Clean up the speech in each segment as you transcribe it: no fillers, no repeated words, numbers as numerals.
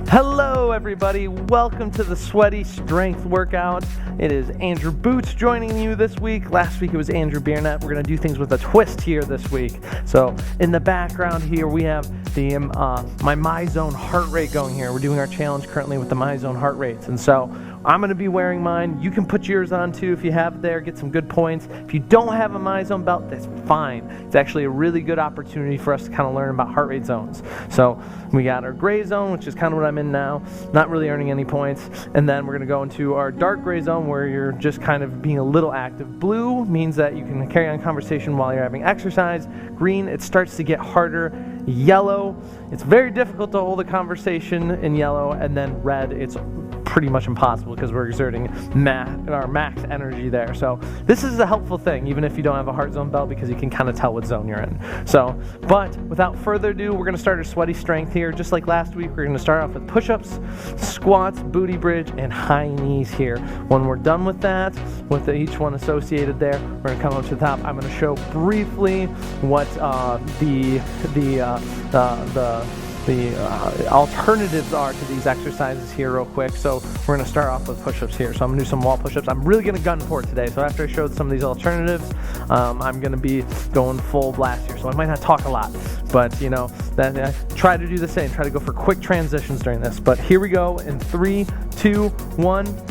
Hello everybody, welcome to the Sweaty Strength Workout. It is Andrew Boots joining you this week. Last week it was Andrew Biernet. We're going to do things with a twist here this week. So in the background here we have the my Myzone heart rate going here. We're doing our challenge currently with the Myzone heart rates. And so I'm going to be wearing mine. You can put yours on too if you have it there, get some good points. If you don't have a Myzone belt, that's fine. It's actually a really good opportunity for us to kind of learn about heart rate zones. So we got our gray zone, which is kind of what I'm in now, not really earning any points. And then we're going to go into our dark gray zone where you're just kind of being a little active. Blue means that you can carry on conversation while you're having exercise. Green, it starts to get harder. Yellow, it's very difficult to hold a conversation in yellow. And then red, it's pretty much impossible because we're exerting our max energy there. So this is a helpful thing, even if you don't have a heart zone belt, because you can kind of tell what zone you're in. So, but without further ado, we're going to start our sweaty strength here. Just like last week, we're going to start off with push-ups, squats, booty bridge, and high knees here. When we're done with that, with each one associated there, we're going to come up to the top. I'm going to show briefly what the alternatives are to these exercises here real quick. So we're going to start off with push-ups here. So I'm going to do some wall push-ups. I'm really going to gun for it today. So after I showed some of these alternatives, I'm going to be going full blast here. So I might not talk a lot, but you know, I try to do the same. Try to go for quick transitions during this. But here we go in 3, 2, 1.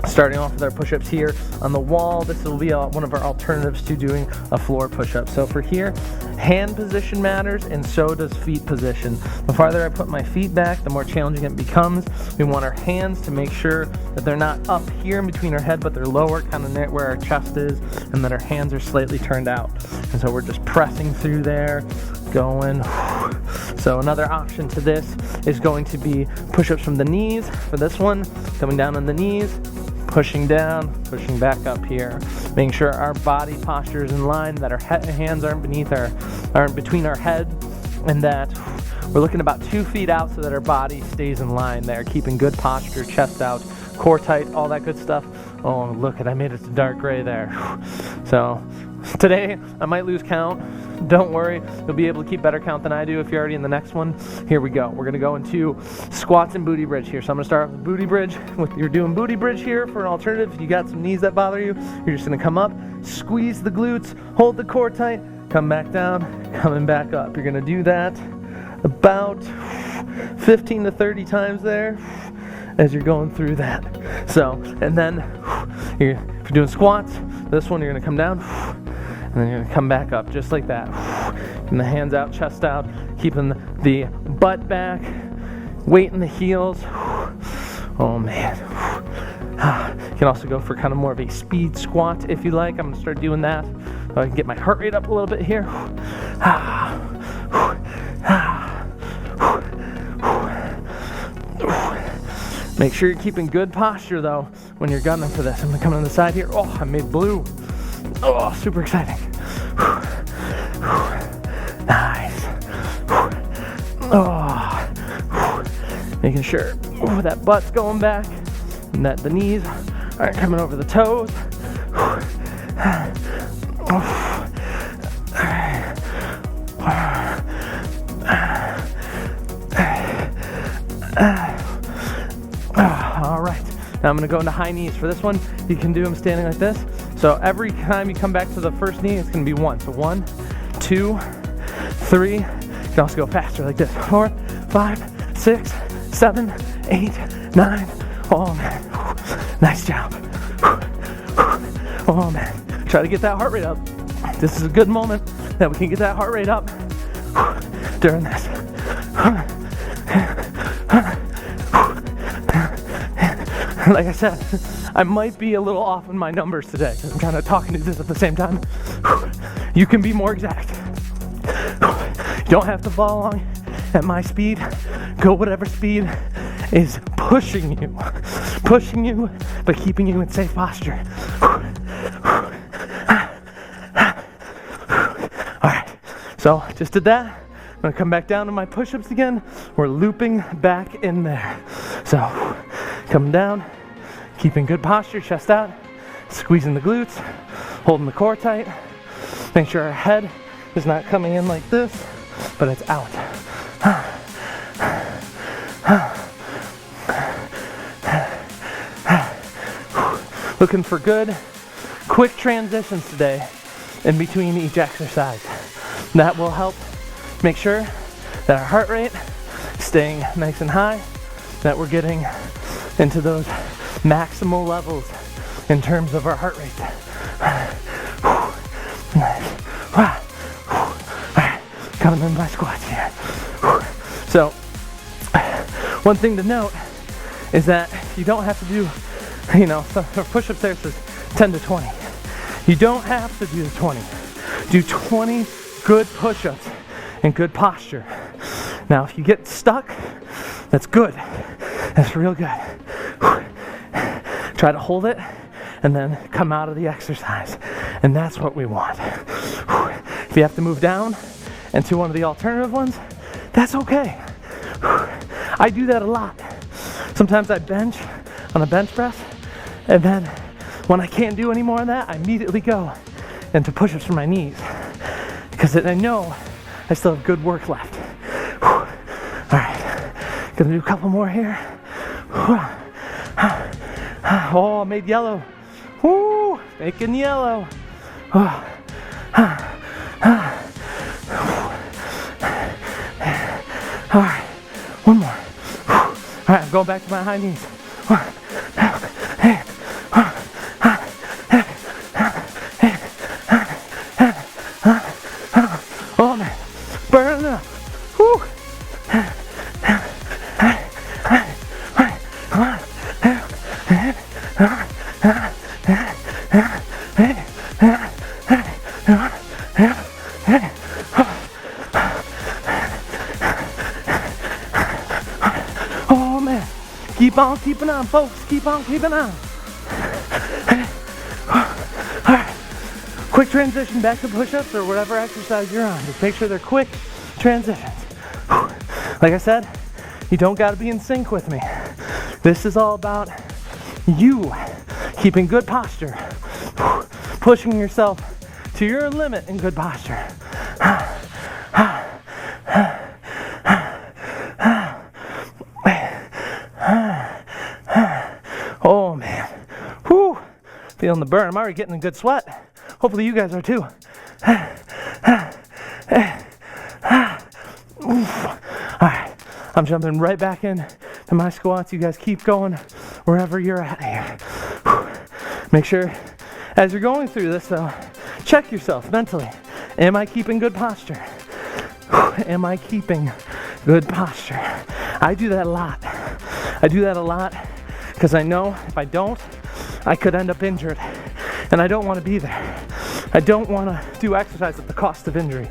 Starting off with our push-ups here on the wall. This will be one of our alternatives to doing a floor push-up. So for here, hand position matters, and so does feet position. The farther I put my feet back, the more challenging it becomes. We want our hands to make sure that they're not up here in between our head, but they're lower, kind of near where our chest is, and that our hands are slightly turned out. And so we're just pressing through there, going. So another option to this is going to be push-ups from the knees. For this one, coming down on the knees, pushing down, pushing back up here, making sure our body posture is in line, that our hands aren't between our head, and that we're looking about 2 feet out so that our body stays in line there, keeping good posture, chest out, core tight, all that good stuff. Oh, look, I made it to dark gray there. So today I might lose count. Don't worry, you'll be able to keep better count than I do if you're already in the next one. Here we go. We're going to go into squats and booty bridge here. So I'm going to start off with booty bridge. You're doing booty bridge here for an alternative. If you got some knees that bother you, you're just going to come up, squeeze the glutes, hold the core tight, come back down, coming back up. You're going to do that about 15 to 30 times there as you're going through that. So, and then if you're doing squats, this one you're going to come down, and then you're going to come back up just like that. And the hands out, chest out, keeping the butt back, weight in the heels. Oh man. You can also go for kind of more of a speed squat if you like. I'm going to start doing that so I can get my heart rate up a little bit here. Make sure you're keeping good posture though when you're gunning for this. I'm going to come on the side here. Oh, I made blue. Oh, super exciting. Nice. Oh, making sure that butt's going back and that the knees aren't coming over the toes. All right. Now I'm going to go into high knees. For this one, you can do them standing like this. So every time you come back to the first knee, it's going to be 1. So 1, 2, 3. You can also go faster like this. 4, 5, 6, 7, 8, 9. Oh man. Nice job. Oh man. Try to get that heart rate up. This is a good moment that we can get that heart rate up during this. Like I said, I might be a little off in my numbers today because I'm kind of talking to this at the same time. You can be more exact. You don't have to follow along at my speed. Go whatever speed is pushing you, but keeping you in safe posture. All right, so just did that. I'm gonna come back down to my push-ups again. We're looping back in there. So coming down, keeping good posture, chest out, squeezing the glutes, holding the core tight. Make sure our head is not coming in like this, but it's out. Looking for good, quick transitions today in between each exercise. That will help make sure that our heart rate is staying nice and high, that we're getting into those maximal levels in terms of our heart rate. Alright, coming in my squats here. So, one thing to note is that you don't have to do, for push-ups there says 10 to 20. You don't have to do the 20. Do 20 good push-ups in good posture. Now, if you get stuck, that's good. That's real good. Try to hold it and then come out of the exercise. And that's what we want. If you have to move down into one of the alternative ones, that's okay. I do that a lot. Sometimes I bench on a bench press, and then when I can't do any more of that, I immediately go into push-ups for my knees, because I know I still have good work left. All right, gonna do a couple more here. Oh, I made yellow. Woo, making yellow. All right, one more. All right, I'm going back to my high knees. Oh man, burning up. Woo. Oh man, keep on keeping on, folks. Keep on keeping on. All right, quick transition back to push-ups or whatever exercise you're on. Just make sure they're quick transitions. Like I said, you don't got to be in sync with me. This is all about you keeping good posture, pushing yourself to your limit in good posture. Oh man, whew, feeling the burn. I'm already getting a good sweat. Hopefully you guys are too. Alright, I'm jumping right back in to my squats. You guys keep going wherever you're at here. Make sure as you're going through this though, check yourself mentally. Am I keeping good posture? Am I keeping good posture? I do that a lot. I do that a lot because I know if I don't, I could end up injured. And I don't want to be there. I don't want to do exercise at the cost of injury.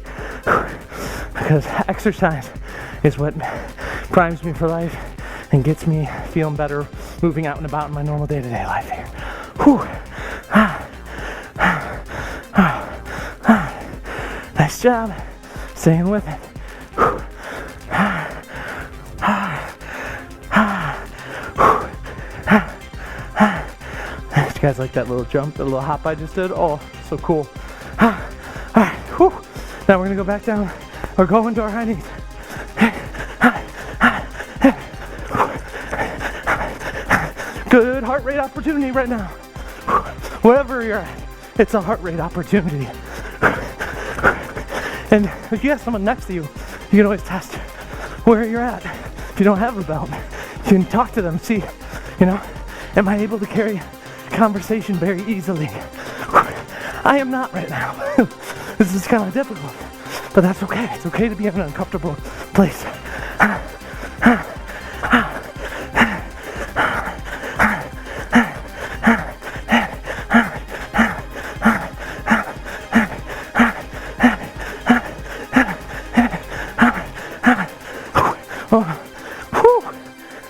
Because exercise is what primes me for life and gets me feeling better moving out and about in my normal day-to-day life here. Whew. Nice job. Staying with it. You guys like that little jump, that little hop I just did? Oh, so cool. Alright, whew. Now we're gonna go back down or go into our high knees. Good heart rate opportunity right now. Wherever you're at, it's a heart rate opportunity. And if you have someone next to you, you can always test where you're at. If you don't have a belt, you can talk to them, see, am I able to carry conversation very easily? I am not right now. This is kind of difficult, but that's okay. It's okay to be in an uncomfortable place.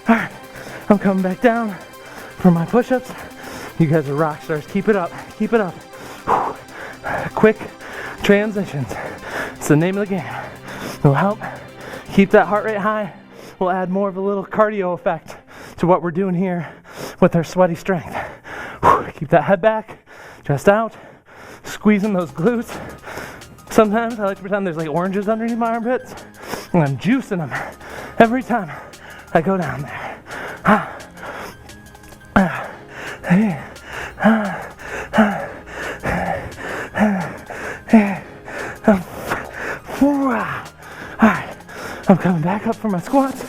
Alright, I'm coming back down for my push-ups. You guys are rock stars. Keep it up. Keep it up. Quick transitions. It's the name of the game. It'll help keep that heart rate high. We'll add more of a little cardio effect to what we're doing here with our sweaty strength. Keep that head back, chest out, squeezing those glutes. Sometimes I like to pretend there's like oranges underneath my armpits, and I'm juicing them every time I go down there. I'm coming back up for my squats.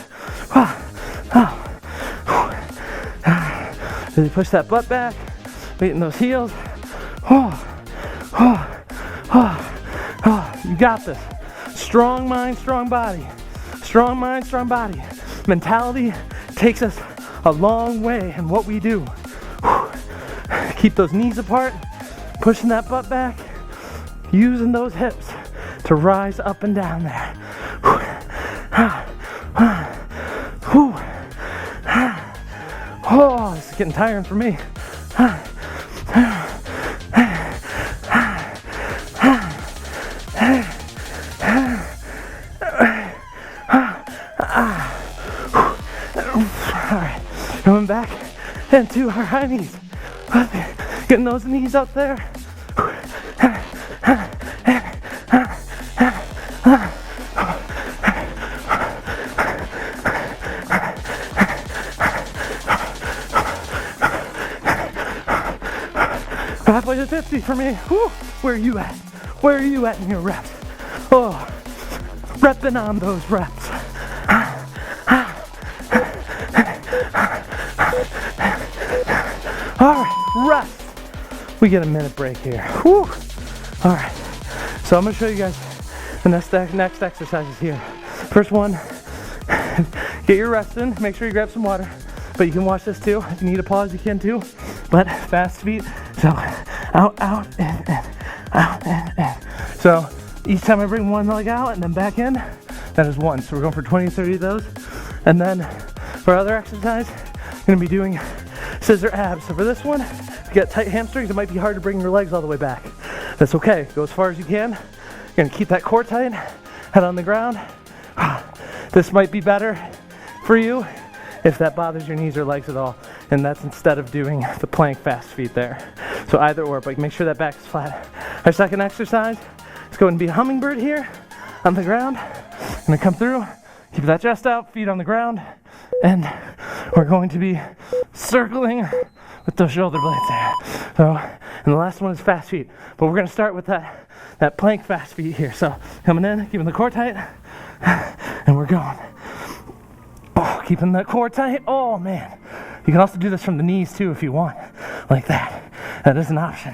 Really push that butt back, weight in those heels. You got this. Strong mind, strong body. Strong mind, strong body. Mentality takes us a long way in what we do. Keep those knees apart, pushing that butt back, using those hips to rise up and down there. Oh, this is getting tiring for me. Alright, coming back into our high knees. Getting those knees up there. 50 for me. Whew. Where are you at? Where are you at in your reps? Oh, repping on those reps. All right, rest. We get a minute break here. Whew. All right, so I'm gonna show you guys the next exercises here. First one, get your rest in. Make sure you grab some water, but you can watch this too. If you need a pause, you can too. But fast feet, so out, and out, and. So each time I bring one leg out and then back in, that is one. So we're going for 20 to 30 of those. And then for other exercise, I'm gonna be doing scissor abs. So for this one, if you got tight hamstrings, it might be hard to bring your legs all the way back. That's okay, go as far as you can. You're gonna keep that core tight, head on the ground. This might be better for you if that bothers your knees or legs at all. And that's instead of doing the plank fast feet there. So either or, but make sure that back is flat. Our second exercise is going to be a hummingbird here on the ground. Gonna come through, keep that chest out, feet on the ground, and we're going to be circling with those shoulder blades there. So, and the last one is fast feet, but we're gonna start with that plank fast feet here. So coming in, keeping the core tight, and we're going. Oh, keeping that core tight. Oh man. You can also do this from the knees too if you want, like that. That is an option.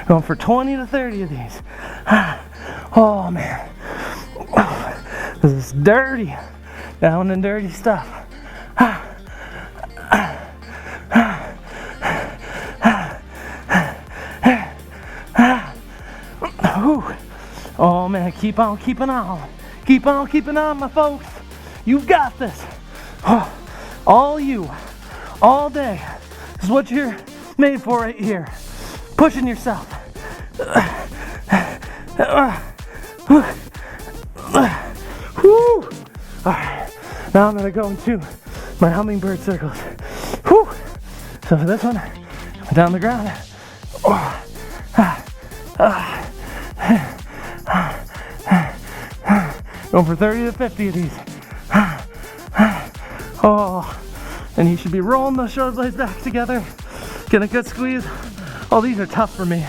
Going for 20 to 30 of these. Oh man. This is dirty. Down and dirty stuff. Oh man, keep on keeping on. Keep on keeping on, my folks. You've got this. Oh, all you, all day. This is what you're made for right here. Pushing yourself. Whew. All right, now I'm gonna go into my hummingbird circles. Whew. So for this one, down the ground. Going for 30 to 50 of these. Oh, and you should be rolling those shoulder blades back together. Get a good squeeze. Oh, these are tough for me.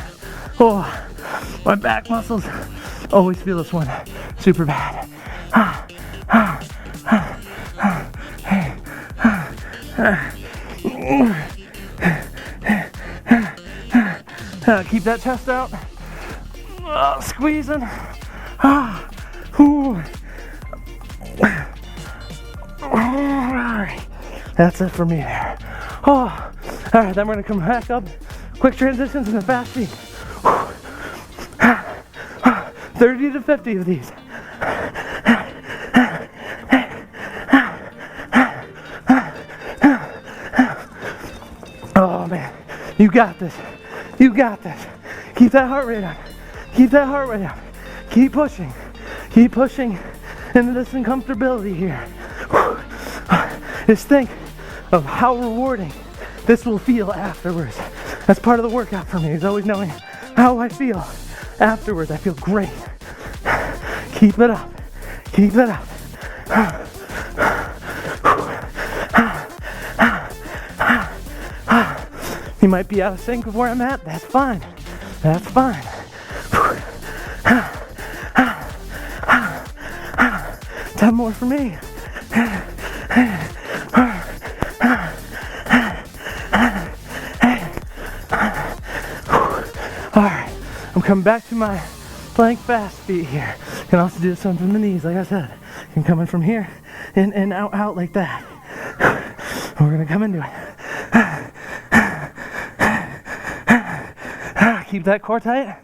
Oh, my back muscles always feel this one super bad. Keep that chest out. Squeezing. Alright, that's it for me there. Oh, alright, then we're gonna come back up. Quick transitions and then fast feet. 30 to 50 of these. Oh man, you got this. You got this. Keep that heart rate up. Keep that heart rate up. Keep pushing. Keep pushing into this uncomfortability here. Just think of how rewarding this will feel afterwards. That's part of the workout for me, is always knowing how I feel afterwards. I feel great. Keep it up. Keep it up. You might be out of sync with where I'm at. That's fine. That's fine. 10 more for me. Alright, I'm coming back to my plank fast feet here. Can also do this one from the knees, like I said. You can come in from here, in and out, out like that. We're gonna come into it. Keep that core tight.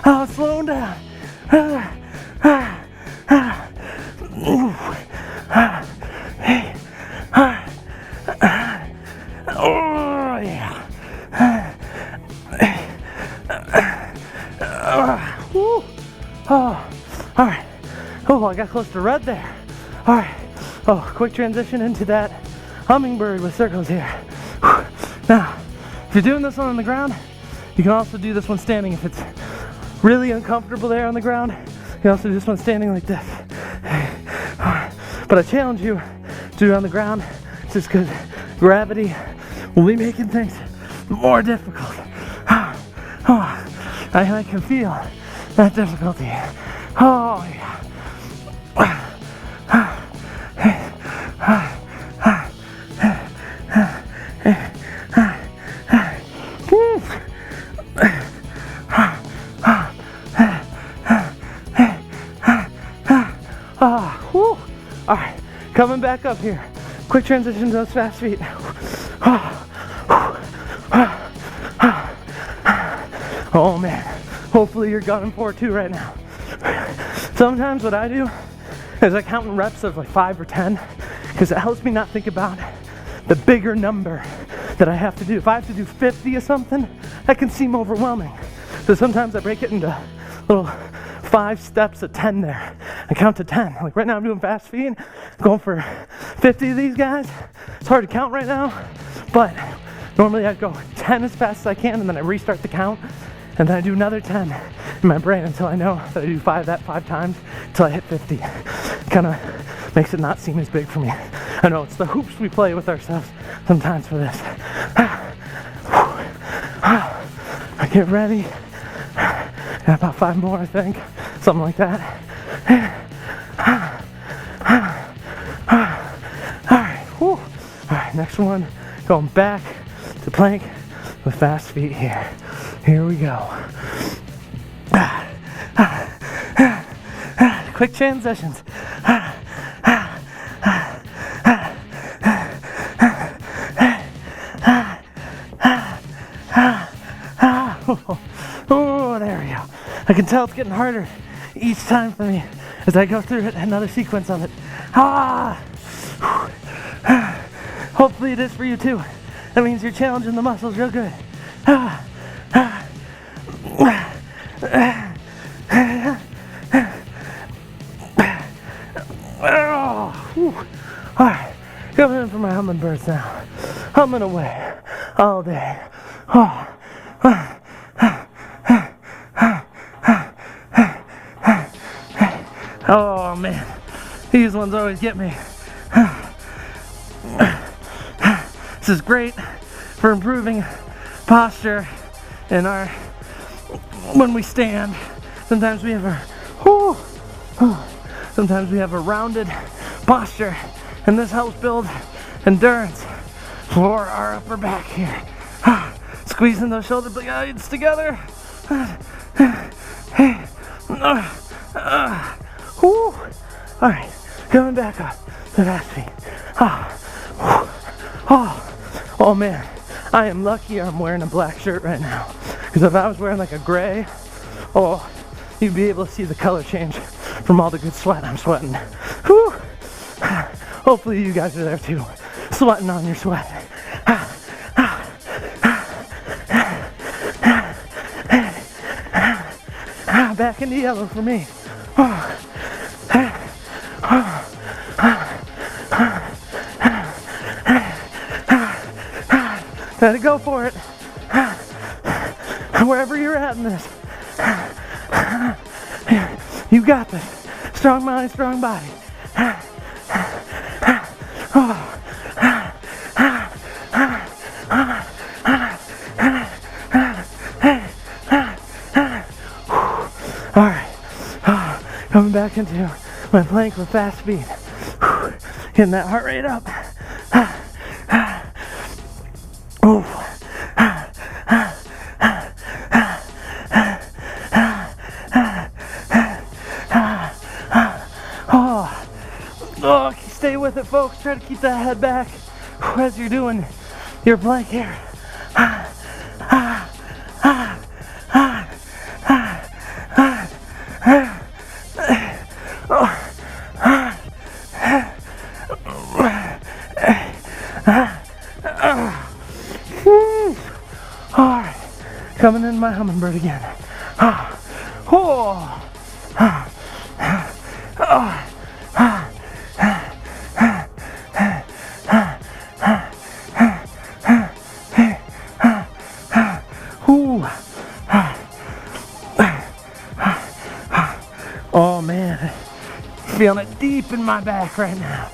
Oh, slowing down. Oh, yeah. Oh, all right. Oh, I got close to red there. All right. Oh, quick transition into that hummingbird with circles here. Now, if you're doing this one on the ground, you can also do this one standing. If it's really uncomfortable there on the ground, you can also do this one standing like this. But I challenge you to do it on the ground just because gravity will be making things more difficult. I can feel that difficulty. Oh, yeah. All right, coming back up here. Quick transition to those fast feet. Oh man, hopefully you're gunning for it too right now. Sometimes what I do is I count in reps of like 5 or 10 because it helps me not think about the bigger number that I have to do. If I have to do 50 or something, that can seem overwhelming. So sometimes I break it into little 5 steps of 10 there. I count to 10. Like right now I'm doing fast feet, going for 50 of these guys. It's hard to count right now, but normally I go 10 as fast as I can and then I restart the count and then I do another 10 in my brain until I know that I do 5 times until I hit 50. Kind of makes it not seem as big for me. I know it's the hoops we play with ourselves sometimes for this. Get ready. Got about 5 more, I think. Something like that. Alright, whew. Alright, next one. Going back to plank with fast feet here. Here we go. Quick transitions. Oh, there we go. I can tell it's getting harder each time for me as I go through it, another sequence of it. Hopefully it is for you too. That means you're challenging the muscles real good. Alright, coming in for my hummingbirds now. Humming away all day. Oh man, these ones always get me. This is great for improving posture in our when we stand. Sometimes we have a rounded posture, and this helps build endurance for our upper back here. Squeezing those shoulder blades together. Alright, coming back up to fast feet. Oh man, I am lucky I'm wearing a black shirt right now. Because if I was wearing like a gray, you'd be able to see the color change from all the good sweat I'm sweating. Whew. Hopefully you guys are there too, sweating on your sweat. Back into yellow for me. Gotta go for it. Wherever you're at in this, You got this. Strong mind, strong body. Alright. Coming back into my plank with fast speed. Getting that heart rate up. Oh, stay with it, folks. Try to keep that head back as you're doing your plank here. Alright, coming in my hummingbird again. Oh man, feeling it deep in my back right now.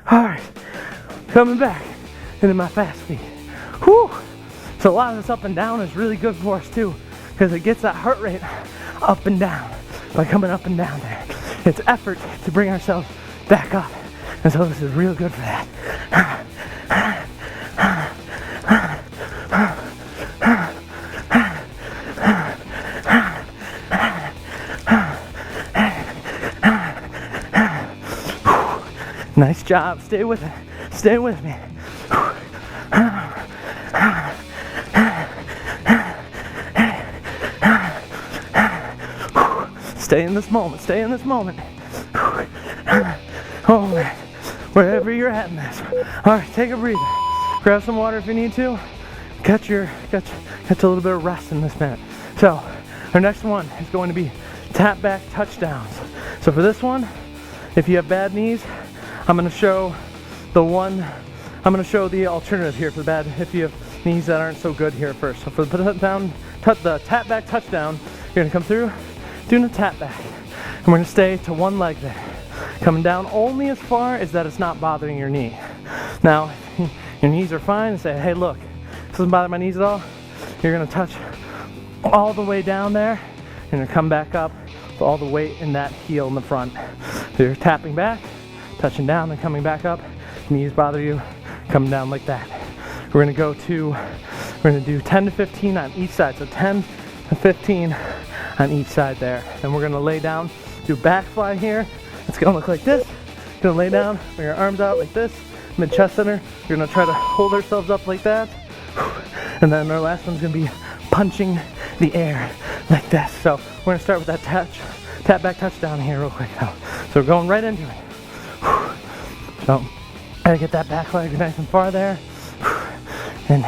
Alright, coming back into my fast speed. Whew. So a lot of this up and down is really good for us too, because it gets that heart rate up and down by coming up and down there. It's effort to bring ourselves back up, and so this is real good for that. Nice job. Stay with it. Stay with me. Stay in this moment. Stay in this moment. Oh man. Wherever you're at in this. Alright, take a breather. Grab some water if you need to. Catch a little bit of rest in this minute. So, our next one is going to be tap back touchdowns. So for this one, if you have bad knees, I'm going to show the alternative here for the bad, if you have knees that aren't so good here first. So for the tap back touchdown, you're going to come through, doing a tap back. And we're going to stay to one leg there. Coming down only as far as that it's not bothering your knee. Now, your knees are fine, and say, hey look, this doesn't bother my knees at all. You're going to touch all the way down there, and you're going to come back up with all the weight in that heel in the front. So you're tapping back, touching down and coming back up. Knees bother you, coming down like that. We're gonna do 10 to 15 on each side. So 10 to 15 on each side there. Then we're gonna lay down, do back fly here. It's gonna look like this. You're gonna lay down, bring your arms out like this, mid chest center. You're gonna try to hold ourselves up like that. And then our last one's gonna be punching the air like this. So we're gonna start with that tap back touchdown here real quick now. So we're going right into it. So, gotta get that back leg nice and far there. And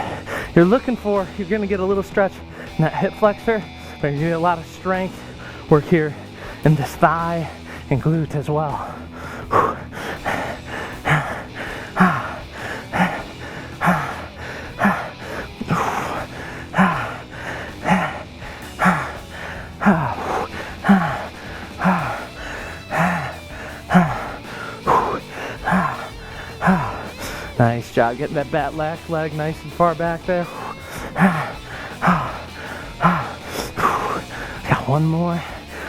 you're gonna get a little stretch in that hip flexor, but you're gonna get a lot of strength work here in this thigh and glute as well. Nice job getting that back leg nice and far back there. Got one more.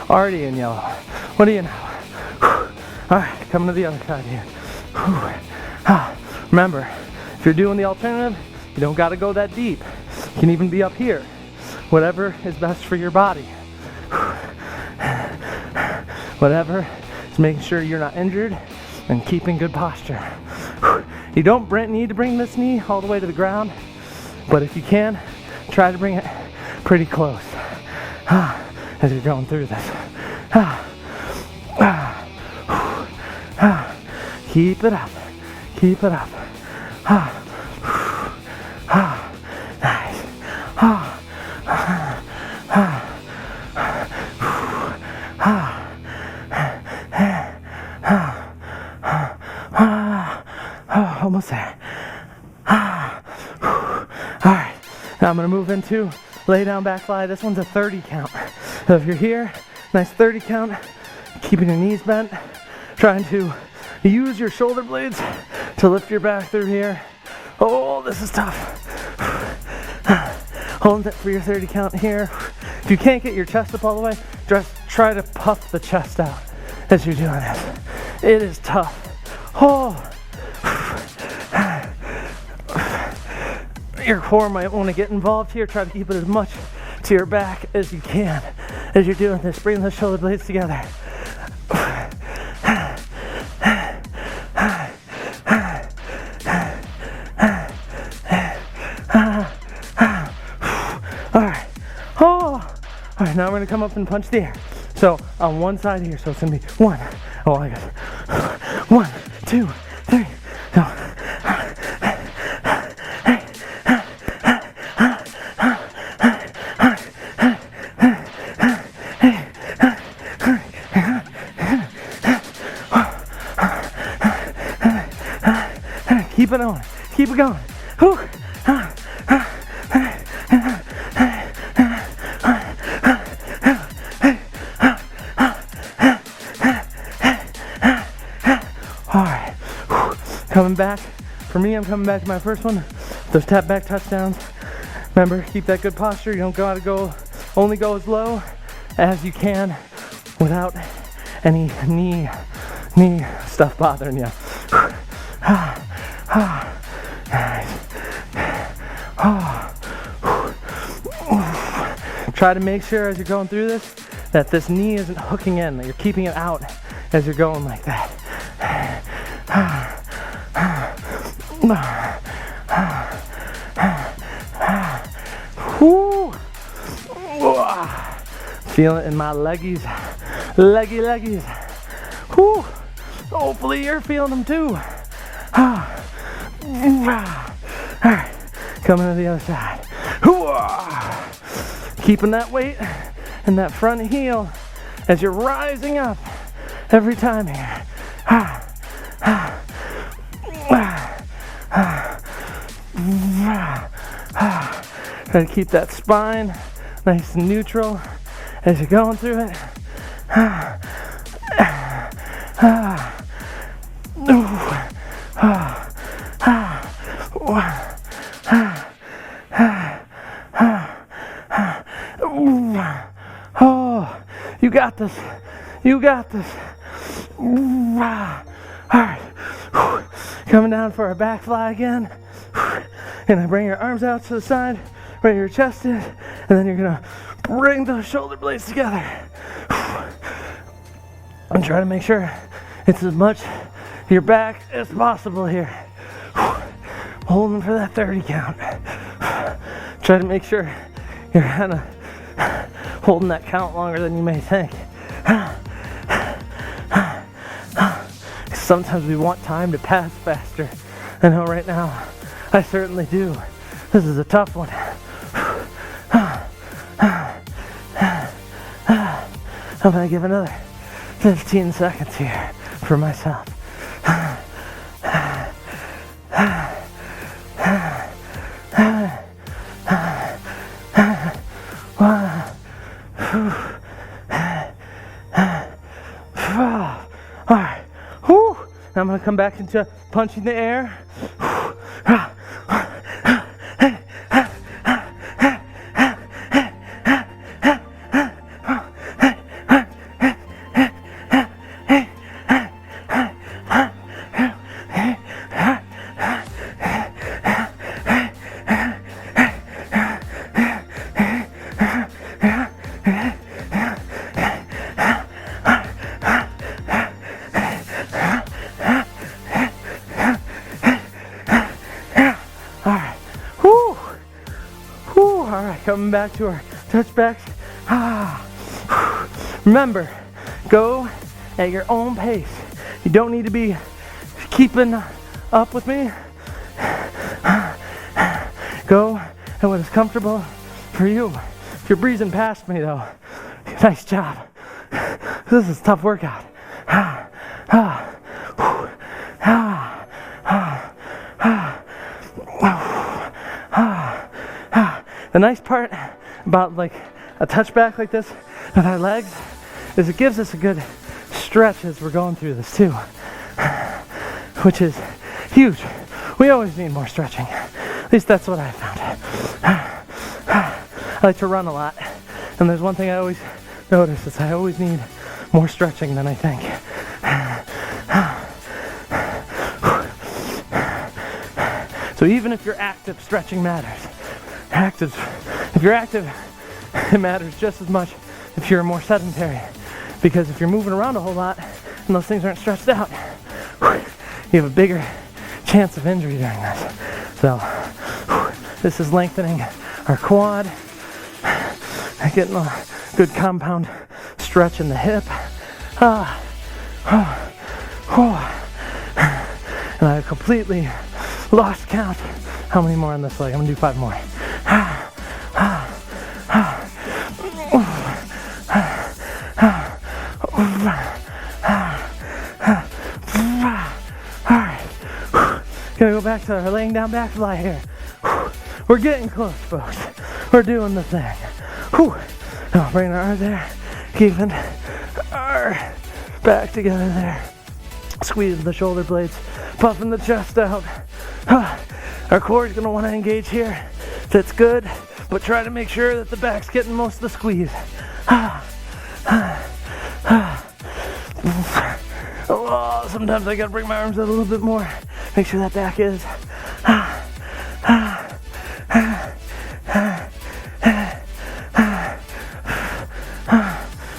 Already in yellow. What do you know? Alright, coming to the other side here. Remember, if you're doing the alternative, you don't got to go that deep. You can even be up here. Whatever is best for your body. Whatever is making sure you're not injured and keeping good posture. You don't need to bring this knee all the way to the ground, but if you can, try to bring it pretty close as you're going through this. Keep it up. Keep it up. Nice. almost there. Alright, now I'm going to move into lay down back fly. This one's a 30 count. So if you're here, nice 30 count, keeping your knees bent, trying to use your shoulder blades to lift your back through here. Oh, this is tough. Hold it for your 30 count here. If you can't get your chest up all the way, just try to puff the chest out as you're doing this. It is tough. Oh. Your core might want to get involved here. Try to keep it as much to your back as you can as you're doing this. Bring those shoulder blades together. Alright. Oh. Alright, now we're going to come up and punch the air. So on one side here, so it's going to be 1. Oh, I guess. 1, 2, 3. No. Keep it on. Keep it going. Whew. Alright. Coming back. For me, I'm coming back to my first one. Those tap back touchdowns. Remember, keep that good posture. You don't gotta go, only go as low as you can without any knee stuff bothering you. Nice. Try to make sure as you're going through this that this knee isn't hooking in, that you're keeping it out as you're going like that. Feel it in my leggies. Leggies. Whew. Hopefully you're feeling them too. Alright, coming to the other side. Keeping that weight in that front heel as you're rising up every time here. Try to keep that spine nice and neutral as you're going through it. Oh, you got this. You got this. Alright. Coming down for a back fly again. And then bring your arms out to the side where your chest is. And then you're going to bring those shoulder blades together. And try to make sure it's as much your back as possible here. Holding for that 30 count. Try to make sure you're kind of holding that count longer than you may think. Sometimes we want time to pass faster. I know right now, I certainly do. This is a tough one. I'm gonna give another 15 seconds here for myself. Alright. Now I'm going to come back into punching the air. Coming back to our touchbacks. Remember, go at your own pace. You don't need to be keeping up with me. Go at what is comfortable for you. If you're breezing past me though, nice job. This is a tough workout. the nice part about like a touchback like this with our legs is it gives us a good stretch as we're going through this too, which is huge. We always need more stretching. At least that's what I found. I like to run a lot, and there's one thing I always notice is I always need more stretching than I think. So even if you're active, stretching matters. If you're active, it matters just as much if you're more sedentary. Because if you're moving around a whole lot and those things aren't stretched out, you have a bigger chance of injury during this. So this is lengthening our quad, getting a good compound stretch in the hip. And I completely lost count. How many more on this leg? I'm gonna do 5 more. Alright. Gonna go back to our laying down back fly here. We're getting close, folks. We're doing the thing. Now bring our arms there. Keeping our back together there. Squeeze the shoulder blades. Puffing the chest out. Our core is going to want to engage here. That's good, but try to make sure that the back's getting most of the squeeze. Oh, sometimes I got to bring my arms out a little bit more. Make sure that back is.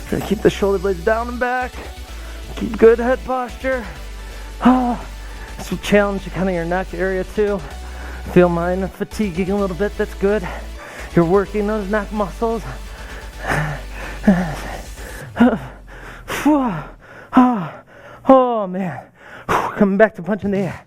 Try to keep the shoulder blades down and back. Keep good head posture. This will challenge kind of your neck area too. Feel mine fatiguing a little bit. That's good. You're working those neck muscles. Oh man. Coming back to punching the air.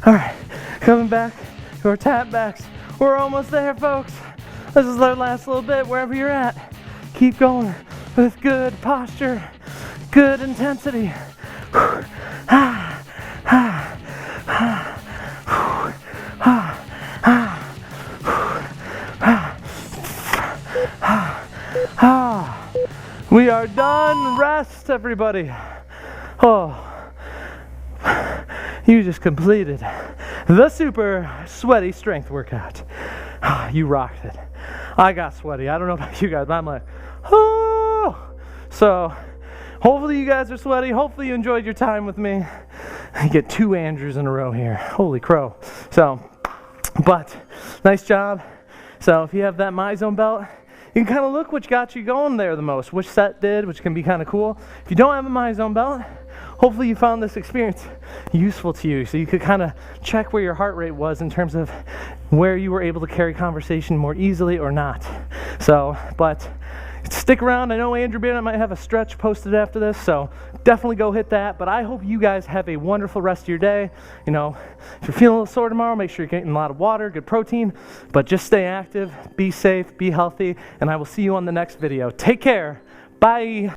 Alright, coming back to our tap backs. We're almost there, folks. This is our last little bit, wherever you're at. Keep going with good posture, good intensity. We are done. Rest, everybody. You just completed the super sweaty strength workout. You rocked it. I got sweaty. I don't know about you guys, but I'm like, oh. So hopefully you guys are sweaty. Hopefully you enjoyed your time with me. I get 2 Andrews in a row here. Holy crow. So, but nice job. So if you have that Myzone belt, you can kind of look which got you going there the most, which set did, which can be kind of cool. If you don't have a Myzone belt, hopefully you found this experience useful to you, so you could kind of check where your heart rate was in terms of where you were able to carry conversation more easily or not. So, but stick around. I know Andrew Bennett might have a stretch posted after this, so definitely go hit that. But I hope you guys have a wonderful rest of your day. You know, if you're feeling a little sore tomorrow, make sure you're getting a lot of water, good protein, but just stay active, be safe, be healthy, and I will see you on the next video. Take care. Bye.